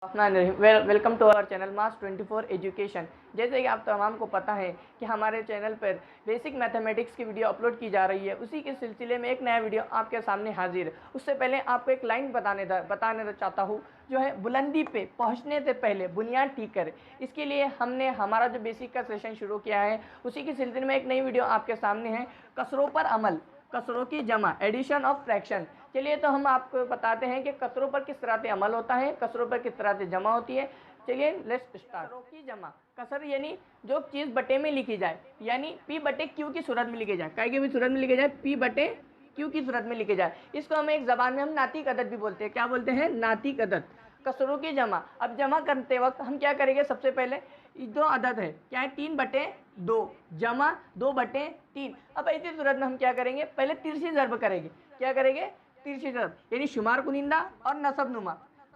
अपना welcome to our channel mass 24 education. जैसे कि आप तमाम को पता है कि हमारे चैनल पर बेसिक मैथमेटिक्स की वीडियो अपलोड की जा रही है, उसी के सिलसिले में एक नया वीडियो आपके सामने हाजिर है। उससे पहले आपको एक लाइन बताने चाहता हूँ, जो है बुलंदी पे पहुँचने से पहले बुनियाद ठीक करें। इसके लिए हमने हमारा जो बेसिक का सेशन शुरू किया है, उसी के सिलसिले में एक नई वीडियो आपके सामने है, कसरों पर अमल, कसरों की जमा, एडिशन ऑफ फ्रैक्शन। चलिए तो हम आपको बताते हैं कि कसरों पर किस तरह से अमल होता है, कसरों पर किस तरह से जमा होती है। चलिए लेट्स स्टार्ट। कसरों की जमा, कसर यानी जो चीज़ बटे में लिखी जाए, यानी पी बटे क्यू की सूरत में लिखी जाए, काय की भी सूरत में लिखी जाए, पी बटे क्यू की सूरत में लिखी जाए। इसको हम एक ज़बान में हम नातिक अदद भी बोलते हैं। क्या बोलते हैं? नातिक अदद। कसरों की जमा। अब जमा करते वक्त हम क्या करेंगे? सबसे पहले दो अदद है, क्या है? 3/2 जमा 2/3। अब ऐसी सूरत में हम क्या करेंगे? पहले तिरछी ज़र्ब करेंगे। क्या करेंगे? तिरछी ज़र्ब, यानी शुमार कुनिंदा और नसब नुमा।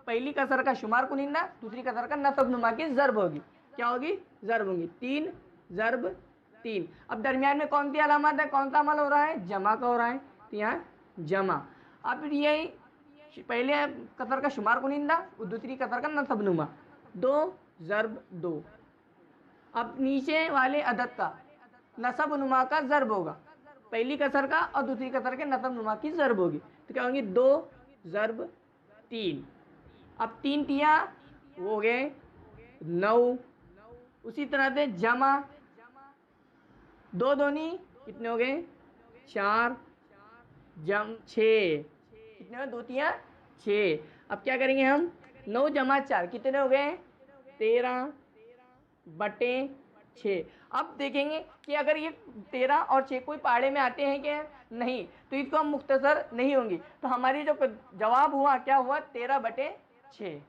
पहली कसर का शुमार कुनिंदा, दूसरी कसर का नसब नुमा की ज़र्ब होगी। क्या होगी? ज़र्ब होगी। 3 ज़र्ब 3। अब दरमियान में कौन सी अलामत है? कौन सा अमल हो रहा है? जमा का हो रहा है, तो यहाँ जमा। अब यही पहले कसर का शुमार कुनिंदा, दूसरी कसर का नसब नुमा, 2 ज़र्ब 2। अब नीचे वाले अदद का नसब नुमा का ज़र्ब होगा, पहली कसर का और दूसरी कसर के नसब नुमा की ज़र्ब होगी, तो क्या होंगी? 2 ज़र्ब 3। अब 3 तिया हो गए 9। उसी तरह से जमा 2 दूनी कितने हो गए? 4 जम 6, कितने हो? 2 तिया 6। अब क्या करेंगे हम? 9 जमा 4 कितने हो गए? 13/6। अब देखेंगे कि अगर ये 13 और 6 कोई पहाड़े में आते हैं क्या? नहीं, तो इसको हम मुख्तसर नहीं होंगी, तो हमारी जो जवाब हुआ क्या हुआ? 13/6।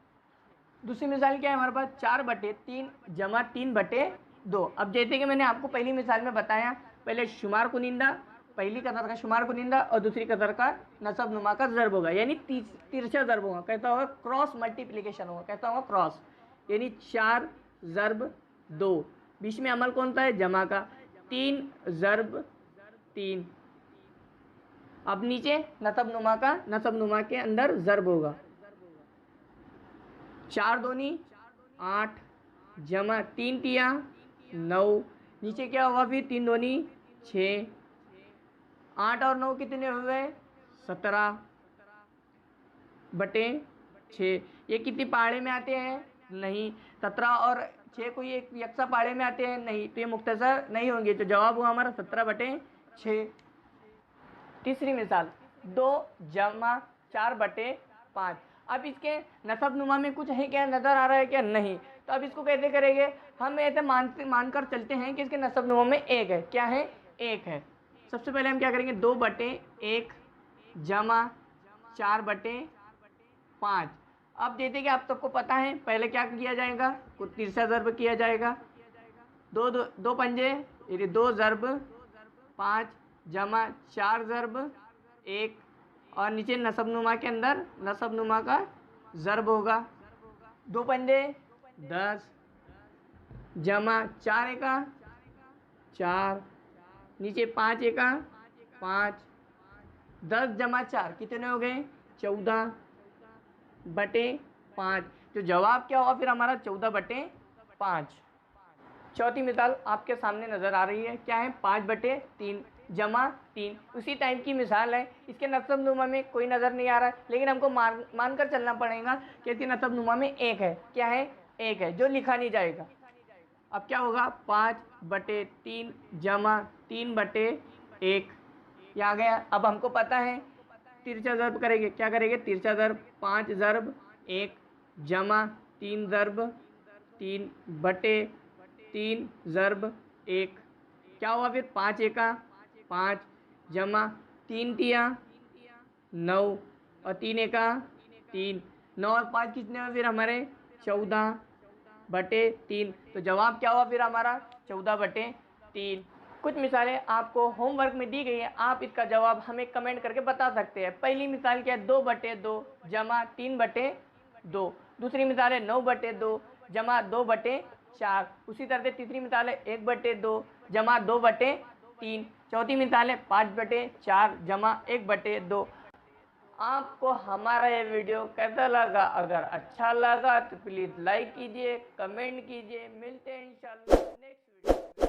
दूसरी मिसाल क्या है हमारे पास? 4/3 जमा 3/2। अब जैसे कि मैंने आपको पहली मिसाल में बताया, पहले शुमार कुनिंदा, पहली कतर का शुमार कुनिंदा और दूसरी कतर का नसब नुमा का ज़र्ब होगा, यानी तिरछा ज़र्ब होगा। कैसा होगा? क्रॉस मल्टीप्लिकेशन होगा। कैसा होगा? क्रॉस, यानी 4 ज़र्ब 2। बीच में अमल कौन सा है? जमा का, 3 ज़र्ब 3। अब नीचे नसब नुमा का, नसब नुमा के अंदर ज़र्ब होगा, 4 दूनी 8 जमा 3 तिया 9। नीचे क्या हुआ फिर? 3 दूनी 6, 8 और 9 कितने हुए? 17/6। ये कितनी पहाड़े में आते हैं? नहीं। 17 और 6 कोई एक यकसा पहाड़े में आते हैं? नहीं, तो ये मुख्तसर नहीं होंगे, तो जवाब हुआ हमारा 17/6। तीसरी मिसाल, 2 जमा 4/5। अब इसके नसब नुमा में कुछ है क्या? नज़र आ रहा है क्या? नहीं। तो अब इसको कैसे करेंगे? हम ऐसे मानकर चलते हैं कि इसके नसब नुमा में 1 है। क्या है? 1 है। सबसे पहले हम क्या करेंगे? 2/1 जमा 4/5। अब जैसे कि आप सबको पता है, पहले क्या किया जाएगा? कुछ तिरछा ज़र्ब किया जाएगा। 2 पंजे, यानी 2 ज़र्ब 5 जमा 4 ज़र्ब 1, और नीचे नसब नुमा के अंदर नसब नुमा का ज़र्ब होगा। 2 पंजे 10 जमा 4 एका 4, नीचे 5 एका 5, 10 जमा 4 कितने हो गए? 14/5। तो जवाब क्या होगा फिर हमारा? 14/5। चौथी मिसाल आपके सामने नज़र आ रही है, क्या है? 5/3 जमा 3। उसी टाइप की मिसाल है। इसके नसब नुमा में कोई नज़र नहीं आ रहा है, लेकिन हमको मानकर चलना पड़ेगा कि इसके नसब नुमा में 1 है। क्या है? 1 है, जो लिखा नहीं जाएगा। अब क्या होगा? 5/3 जमा 3/1, ये आ गया। अब हमको पता है तिरछा ज़र्ब करेंगे। क्या करेंगे? तिरछा ज़र्ब 5 ज़र्ब 1 जमा 3 ज़र्ब 3/3 ज़र्ब 1। क्या हुआ फिर? 5 एका 5 जमा 3 तिया 9 और 3 एका 3। 9 और 5 कितने हुए फिर हमारे? 14/3। तो जवाब क्या हुआ फिर हमारा? 14/3। कुछ मिसालें आपको होमवर्क में दी गई है, आप इसका जवाब हमें कमेंट करके बता सकते हैं। पहली मिसाल क्या है? 2/2 जमा 3/2। दूसरी मिसाल है 9/2 जमा 2/4। उसी तरह से तीसरी मिसाल है 1/2 जमा 2/3। चौथी मिसाल है 5/4 जमा 1/2। आपको हमारा ये वीडियो कैसा लगा? अगर अच्छा लगा तो प्लीज़ लाइक कीजिए, कमेंट कीजिए। मिलते हैं इंशाल्लाह नेक्स्ट वीडियो में।